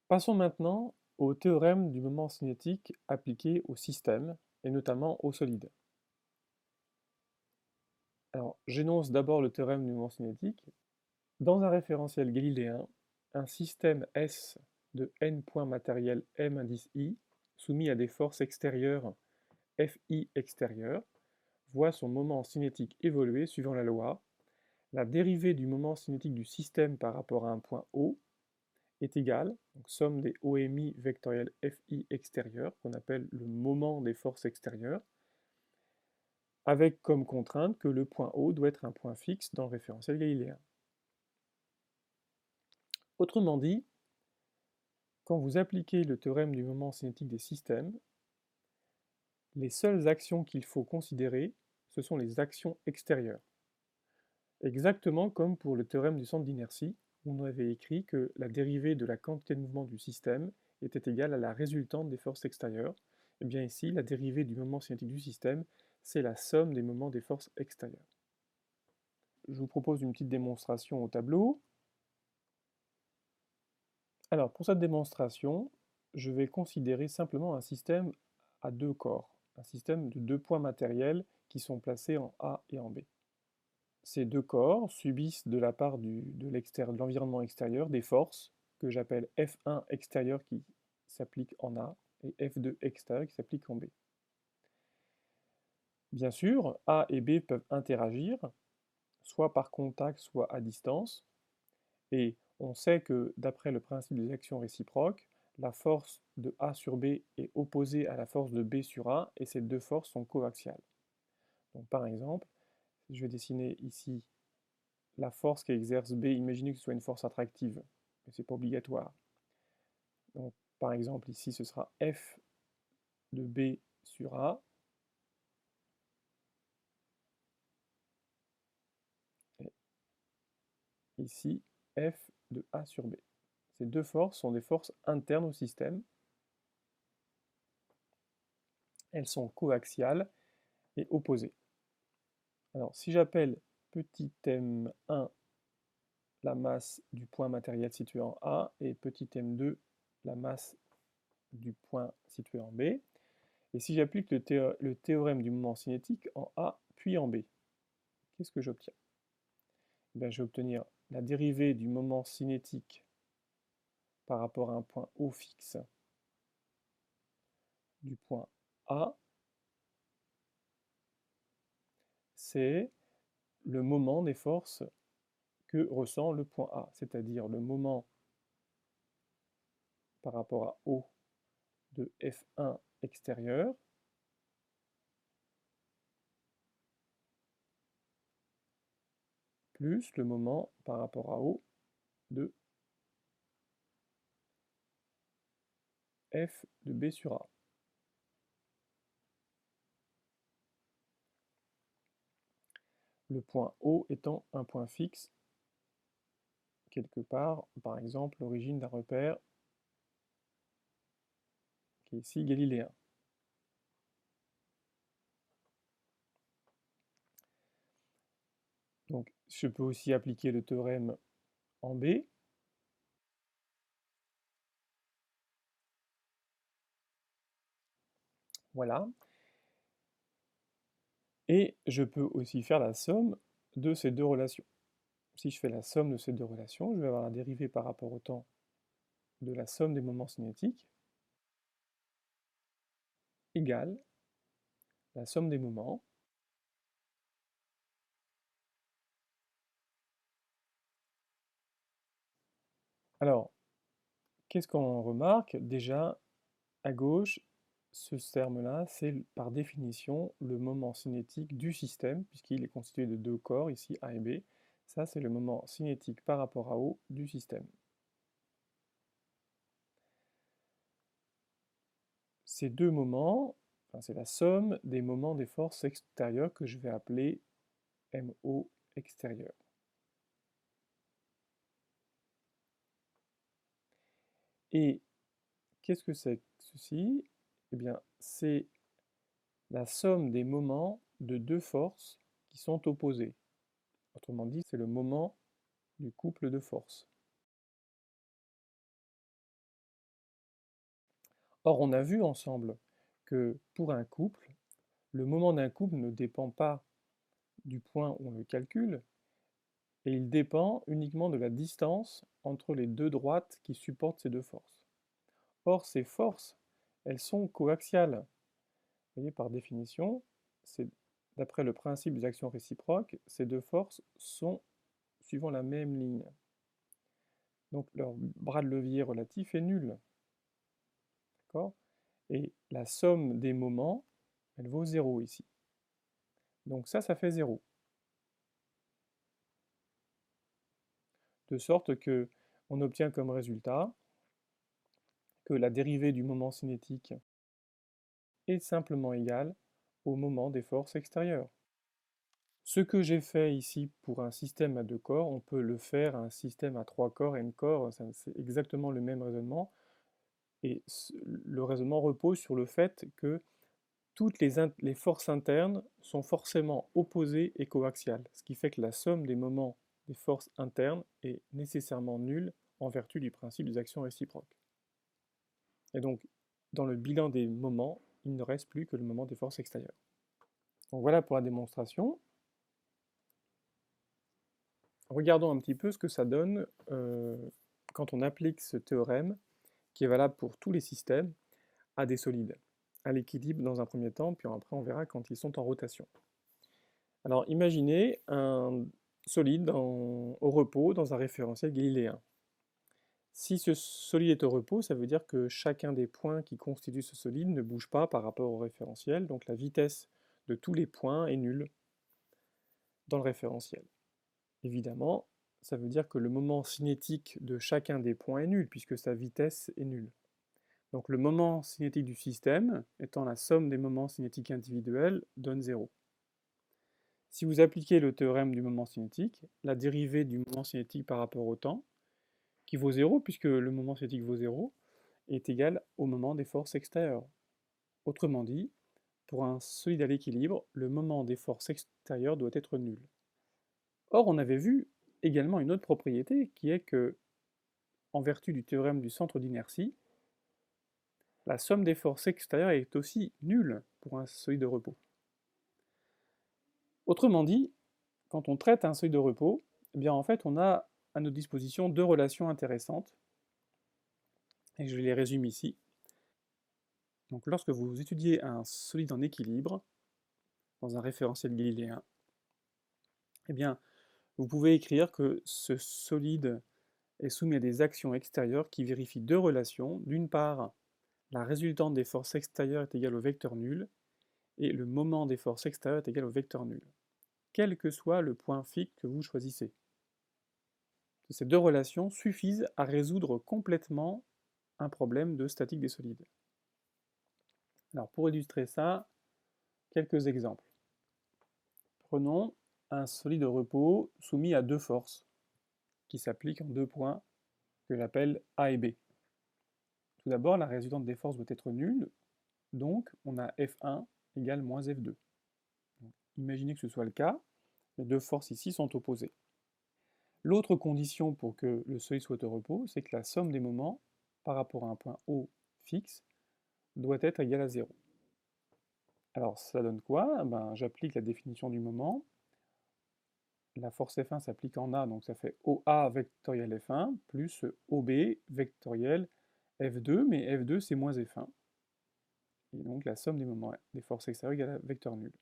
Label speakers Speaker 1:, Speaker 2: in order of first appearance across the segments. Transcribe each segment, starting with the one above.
Speaker 1: Passons maintenant au théorème du moment cinétique appliqué au système, et notamment au solide. Alors, j'énonce d'abord le théorème du moment cinétique. Dans un référentiel galiléen, un système S de n points matériels m indice i, soumis à des forces extérieures Fi extérieures, voit son moment cinétique évoluer suivant la loi. La dérivée du moment cinétique du système par rapport à un point O est égale, donc somme des OMI vectoriels Fi extérieurs, qu'on appelle le moment des forces extérieures, avec comme contrainte que le point O doit être un point fixe dans le référentiel galiléen. Autrement dit, quand vous appliquez le théorème du moment cinétique des systèmes, les seules actions qu'il faut considérer, ce sont les actions extérieures. Exactement comme pour le théorème du centre d'inertie, où on avait écrit que la dérivée de la quantité de mouvement du système était égale à la résultante des forces extérieures. Et bien ici, la dérivée du moment cinétique du système, c'est la somme des moments des forces extérieures. Je vous propose une petite démonstration au tableau. Alors, pour cette démonstration, je vais considérer simplement un système à deux corps, un système de deux points matériels qui sont placés en A et en B. Ces deux corps subissent de la part de l'environnement extérieur des forces que j'appelle F1 extérieur qui s'applique en A et F2 extérieur qui s'applique en B. Bien sûr, A et B peuvent interagir, soit par contact, soit à distance, et on sait que d'après le principe des actions réciproques, la force de A sur B est opposée à la force de B sur A, et ces deux forces sont coaxiales. Donc par exemple, je vais dessiner ici la force qu'exerce B, imaginez que ce soit une force attractive, mais ce n'est pas obligatoire. Donc, par exemple, ici, ce sera F de B sur A, et ici, F de A sur B. Ces deux forces sont des forces internes au système. Elles sont coaxiales et opposées. Alors, si j'appelle petit m1 la masse du point matériel situé en A et petit m2 la masse du point situé en B, et si j'applique le théorème du moment cinétique en A puis en B, qu'est-ce que j'obtiens? Je vais obtenir la dérivée du moment cinétique par rapport à un point O fixe du point A, c'est le moment des forces que ressent le point A, c'est-à-dire le moment par rapport à O de F1 extérieur plus le moment par rapport à O de F de B sur A. Le point O étant un point fixe quelque part, par exemple l'origine d'un repère qui est ici galiléen. Donc je peux aussi appliquer le théorème en B. Voilà. Et je peux aussi faire la somme de ces deux relations. Si je fais la somme de ces deux relations, je vais avoir la dérivée par rapport au temps de la somme des moments cinétiques égale la somme des moments. Alors, qu'est-ce qu'on remarque? Déjà, à gauche, ce terme-là, c'est par définition le moment cinétique du système, puisqu'il est constitué de deux corps, ici A et B. Ça, c'est le moment cinétique par rapport à O du système. Ces deux moments, enfin, c'est la somme des moments des forces extérieures que je vais appeler MO extérieur. Et qu'est-ce que c'est que ceci? Eh bien, c'est la somme des moments de deux forces qui sont opposées. Autrement dit, c'est le moment du couple de forces. Or, on a vu ensemble que pour un couple, le moment d'un couple ne dépend pas du point où on le calcule, et il dépend uniquement de la distance entre les deux droites qui supportent ces deux forces. Or, ces forces, elles sont coaxiales. Vous voyez, par définition, d'après le principe des actions réciproques, ces deux forces sont suivant la même ligne. Donc leur bras de levier relatif est nul. D'accord? Et la somme des moments, elle vaut 0 ici. Donc ça fait 0. De sorte que on obtient comme résultat que la dérivée du moment cinétique est simplement égale au moment des forces extérieures. Ce que j'ai fait ici pour un système à 2 corps, on peut le faire à un système à 3 corps, n corps, c'est exactement le même raisonnement. Et le raisonnement repose sur le fait que toutes les forces internes sont forcément opposées et coaxiales, ce qui fait que la somme des moments des forces internes est nécessairement nulle en vertu du principe des actions réciproques. Et donc, dans le bilan des moments, il ne reste plus que le moment des forces extérieures. Donc voilà pour la démonstration. Regardons un petit peu ce que ça donne quand on applique ce théorème, qui est valable pour tous les systèmes, à des solides, à l'équilibre dans un premier temps, puis après on verra quand ils sont en rotation. Alors imaginez un solide au repos dans un référentiel galiléen. Si ce solide est au repos, ça veut dire que chacun des points qui constituent ce solide ne bouge pas par rapport au référentiel, donc la vitesse de tous les points est nulle dans le référentiel. Évidemment, ça veut dire que le moment cinétique de chacun des points est nul, puisque sa vitesse est nulle. Donc le moment cinétique du système, étant la somme des moments cinétiques individuels, donne 0. Si vous appliquez le théorème du moment cinétique, la dérivée du moment cinétique par rapport au temps, qui vaut 0, puisque le moment cinétique vaut 0, est égale au moment des forces extérieures. Autrement dit, pour un solide à l'équilibre, le moment des forces extérieures doit être nul. Or, on avait vu également une autre propriété, qui est que, en vertu du théorème du centre d'inertie, la somme des forces extérieures est aussi nulle pour un solide de repos. Autrement dit, quand on traite un seuil de repos, eh bien en fait on a à notre disposition deux relations intéressantes, et je les résume ici. Donc lorsque vous étudiez un solide en équilibre, dans un référentiel galiléen, eh bien vous pouvez écrire que ce solide est soumis à des actions extérieures qui vérifient deux relations. D'une part, la résultante des forces extérieures est égale au vecteur nul, et le moment des forces extérieures est égal au vecteur nul, quel que soit le point fixe que vous choisissez. Ces deux relations suffisent à résoudre complètement un problème de statique des solides. Alors pour illustrer ça, quelques exemples. Prenons un solide de repos soumis à deux forces qui s'appliquent en deux points que j'appelle A et B. Tout d'abord, la résultante des forces doit être nulle, donc on a F1 égale moins F2. Donc, imaginez que ce soit le cas, les deux forces ici sont opposées. L'autre condition pour que le solide soit au repos, c'est que la somme des moments par rapport à un point O fixe doit être égale à 0. Alors ça donne quoi? Ben, j'applique la définition du moment. La force F1 s'applique en A, donc ça fait OA vectoriel F1 plus OB vectoriel F2, mais F2 c'est moins F1. Et donc la somme des moments des forces extérieures égale à vecteur nul.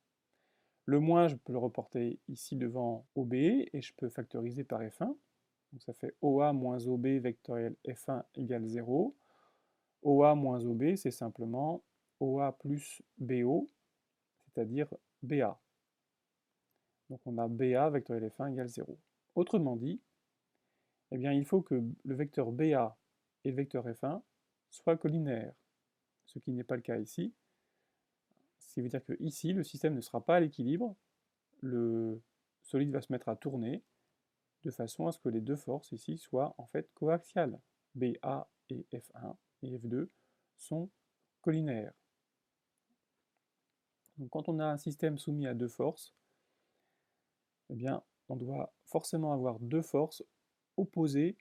Speaker 1: Le moins, je peux le reporter ici devant OB, et je peux factoriser par F1. Donc ça fait OA moins OB vectoriel F1 égale 0. OA moins OB, c'est simplement OA plus BO, c'est-à-dire BA. Donc on a BA vectoriel F1 égale 0. Autrement dit, eh bien, il faut que le vecteur BA et le vecteur F1 soient collinaires, ce qui n'est pas le cas ici. Ce qui veut dire que ici, le système ne sera pas à l'équilibre, le solide va se mettre à tourner de façon à ce que les deux forces ici soient en fait coaxiales. BA et F1 et F2 sont collinaires. Donc quand on a un système soumis à deux forces, eh bien, on doit forcément avoir deux forces opposées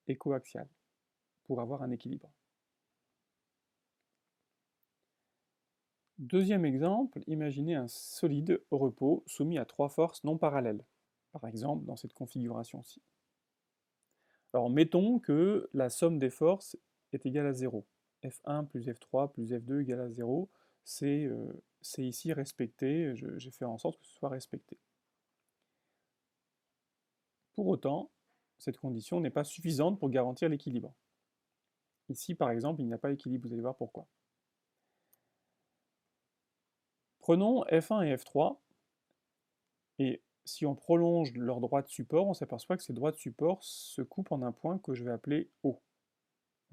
Speaker 1: et coaxiales pour avoir un équilibre. Deuxième exemple, imaginez un solide au repos soumis à trois forces non parallèles, par exemple dans cette configuration-ci. Alors mettons que la somme des forces est égale à 0. F1 plus F3 plus F2 égale à 0, c'est ici respecté, j'ai fait en sorte que ce soit respecté. Pour autant, cette condition n'est pas suffisante pour garantir l'équilibre. Ici, par exemple, il n'y a pas d'équilibre, vous allez voir pourquoi. Prenons F1 et F3, et si on prolonge leur droit de support, on s'aperçoit que ces droits de support se coupent en un point que je vais appeler O.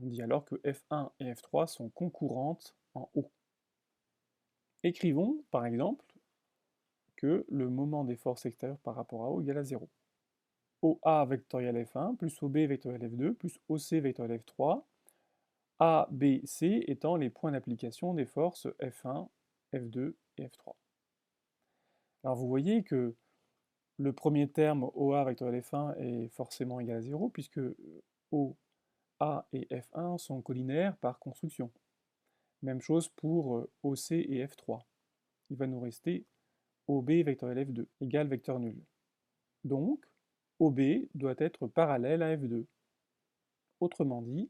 Speaker 1: On dit alors que F1 et F3 sont concurrentes en O. Écrivons, par exemple, que le moment des forces extérieures par rapport à O égale à 0. OA vectoriel F1 plus OB vectoriel F2 plus OC vectoriel F3, A, B, C étant les points d'application des forces F1, F2 et F3. Alors vous voyez que le premier terme OA vectoriel F1 est forcément égal à 0 puisque OA et F1 sont collinaires par construction. Même chose pour OC et F3. Il va nous rester OB vectoriel F2 égale vecteur nul. Donc, OB doit être parallèle à F2. Autrement dit,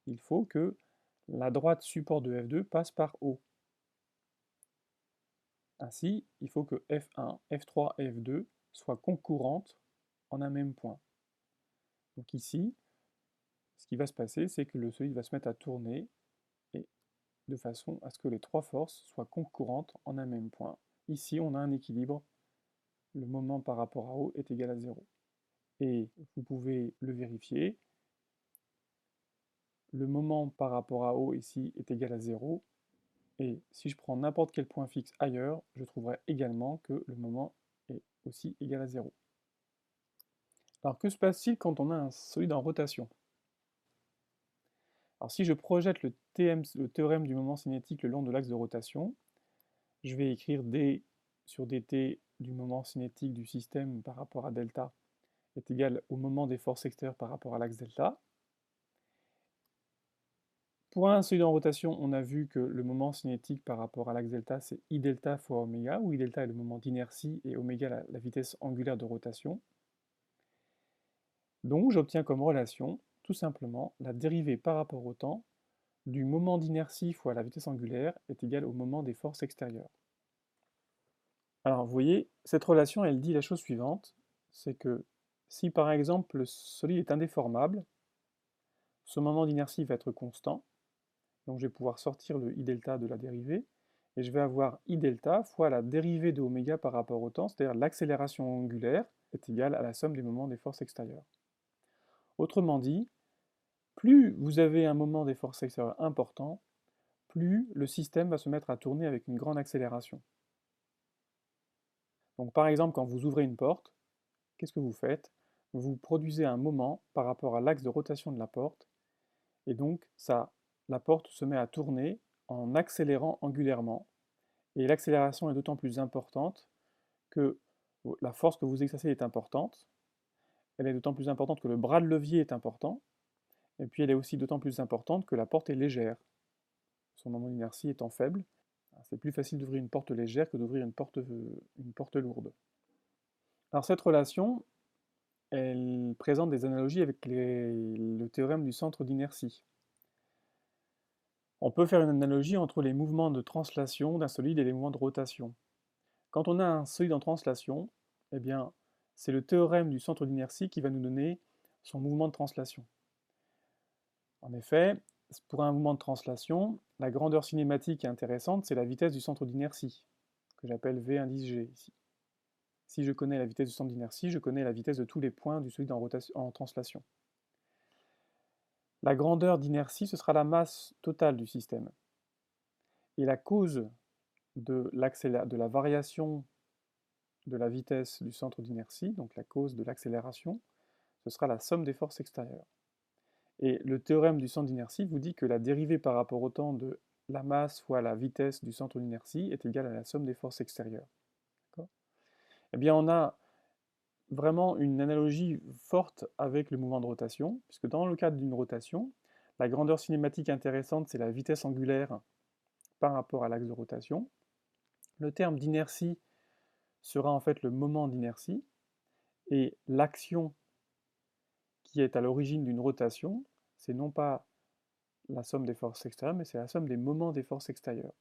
Speaker 1: il faut que la droite support de F2 passe par O. Ainsi, il faut que F1, F3 et F2 soient concurrentes en un même point. Donc ici, ce qui va se passer, c'est que le solide va se mettre à tourner et de façon à ce que les trois forces soient concurrentes en un même point. Ici, on a un équilibre. Le moment par rapport à O est égal à 0. Et vous pouvez le vérifier. Le moment par rapport à O ici est égal à 0. Et si je prends n'importe quel point fixe ailleurs, je trouverai également que le moment est aussi égal à 0. Alors que se passe-t-il quand on a un solide en rotation? Alors si je projette le théorème du moment cinétique le long de l'axe de rotation, je vais écrire d sur dt du moment cinétique du système par rapport à delta est égal au moment des forces extérieures par rapport à l'axe delta. Pour un solide en rotation, on a vu que le moment cinétique par rapport à l'axe delta, c'est I delta fois oméga, où I delta est le moment d'inertie et oméga la vitesse angulaire de rotation. Donc j'obtiens comme relation, tout simplement, la dérivée par rapport au temps du moment d'inertie fois la vitesse angulaire est égale au moment des forces extérieures. Alors vous voyez, cette relation, elle dit la chose suivante, c'est que si par exemple le solide est indéformable, ce moment d'inertie va être constant, donc je vais pouvoir sortir le I delta de la dérivée, et je vais avoir I delta fois la dérivée de oméga par rapport au temps, c'est-à-dire l'accélération angulaire est égale à la somme des moments des forces extérieures. Autrement dit, plus vous avez un moment des forces extérieures important, plus le système va se mettre à tourner avec une grande accélération. Donc par exemple, quand vous ouvrez une porte, qu'est-ce que vous faites? Vous produisez un moment par rapport à l'axe de rotation de la porte, et donc la porte se met à tourner en accélérant angulairement, et l'accélération est d'autant plus importante que la force que vous exercez est importante, elle est d'autant plus importante que le bras de levier est important, et puis elle est aussi d'autant plus importante que la porte est légère, son moment d'inertie étant faible. C'est plus facile d'ouvrir une porte légère que d'ouvrir une porte lourde. Alors cette relation, elle présente des analogies avec le théorème du centre d'inertie. On peut faire une analogie entre les mouvements de translation d'un solide et les mouvements de rotation. Quand on a un solide en translation, eh bien, c'est le théorème du centre d'inertie qui va nous donner son mouvement de translation. En effet, pour un mouvement de translation, la grandeur cinématique intéressante, c'est la vitesse du centre d'inertie, que j'appelle V indice G ici. Si je connais la vitesse du centre d'inertie, je connais la vitesse de tous les points du solide en translation. La grandeur d'inertie, ce sera la masse totale du système. Et la cause de la variation de la vitesse du centre d'inertie, donc la cause de l'accélération, ce sera la somme des forces extérieures. Et le théorème du centre d'inertie vous dit que la dérivée par rapport au temps de la masse fois la vitesse du centre d'inertie est égale à la somme des forces extérieures. Eh bien, on a vraiment une analogie forte avec le mouvement de rotation, puisque dans le cadre d'une rotation, la grandeur cinématique intéressante, c'est la vitesse angulaire par rapport à l'axe de rotation. Le terme d'inertie sera en fait le moment d'inertie, et l'action qui est à l'origine d'une rotation, c'est non pas la somme des forces extérieures, mais c'est la somme des moments des forces extérieures.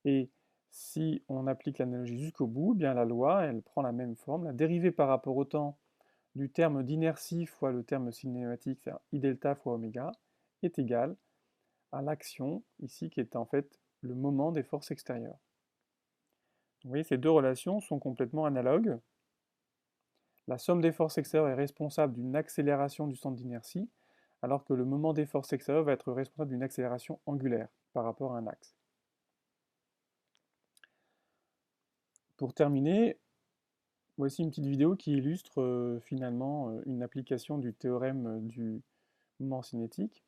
Speaker 1: Et si on applique l'analogie jusqu'au bout, eh bien la loi, elle prend la même forme. La dérivée par rapport au temps du terme d'inertie fois le terme cinématique, c'est-à-dire I delta fois oméga, est égale à l'action, ici, qui est en fait le moment des forces extérieures. Vous voyez, ces deux relations sont complètement analogues. La somme des forces extérieures est responsable d'une accélération du centre d'inertie, alors que le moment des forces extérieures va être responsable d'une accélération angulaire par rapport à un axe. Pour terminer, voici une petite vidéo qui illustre finalement une application du théorème du moment cinétique.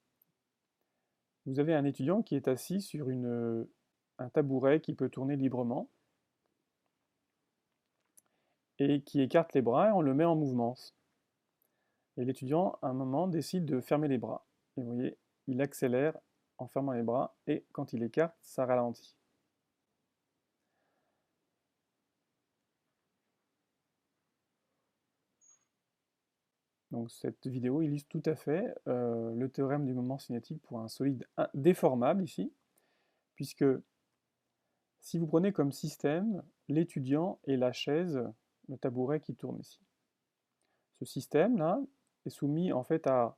Speaker 1: Vous avez un étudiant qui est assis sur un tabouret qui peut tourner librement et qui écarte les bras et on le met en mouvement. Et l'étudiant, à un moment, décide de fermer les bras. Et vous voyez, il accélère en fermant les bras et quand il écarte, ça ralentit. Donc cette vidéo illustre tout à fait le théorème du moment cinétique pour un solide déformable ici, puisque si vous prenez comme système l'étudiant et la chaise, le tabouret qui tourne ici. Ce système-là est soumis en fait à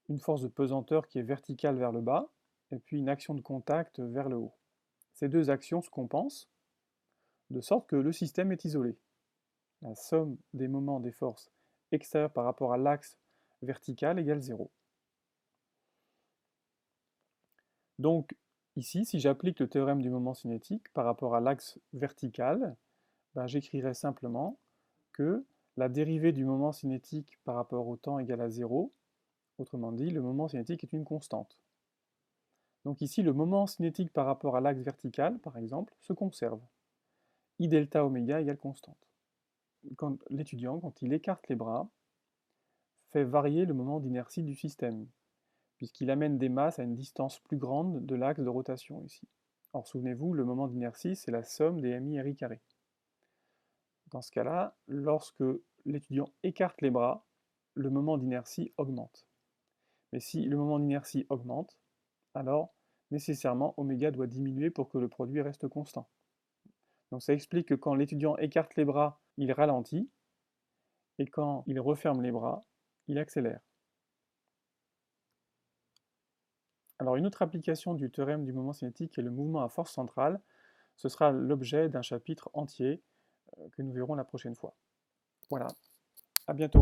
Speaker 1: une force de pesanteur qui est verticale vers le bas, et puis une action de contact vers le haut. Ces deux actions se compensent, de sorte que le système est isolé. La somme des moments des forces extérieures par rapport à l'axe vertical égale 0. Donc ici, si j'applique le théorème du moment cinétique par rapport à l'axe vertical, ben, j'écrirai simplement que la dérivée du moment cinétique par rapport au temps égale à 0. Autrement dit, le moment cinétique est une constante. Donc ici, le moment cinétique par rapport à l'axe vertical, par exemple, se conserve. I delta oméga égale constante. Quand l'étudiant, quand il écarte les bras, fait varier le moment d'inertie du système, puisqu'il amène des masses à une distance plus grande de l'axe de rotation ici. Or, souvenez-vous, le moment d'inertie, c'est la somme des mi RI carré. Dans ce cas-là, lorsque l'étudiant écarte les bras, le moment d'inertie augmente. Mais si le moment d'inertie augmente, alors nécessairement oméga doit diminuer pour que le produit reste constant. Donc ça explique que quand l'étudiant écarte les bras, il ralentit, et quand il referme les bras, il accélère. Alors une autre application du théorème du moment cinétique est le mouvement à force centrale. Ce sera l'objet d'un chapitre entier que nous verrons la prochaine fois. Voilà, à bientôt.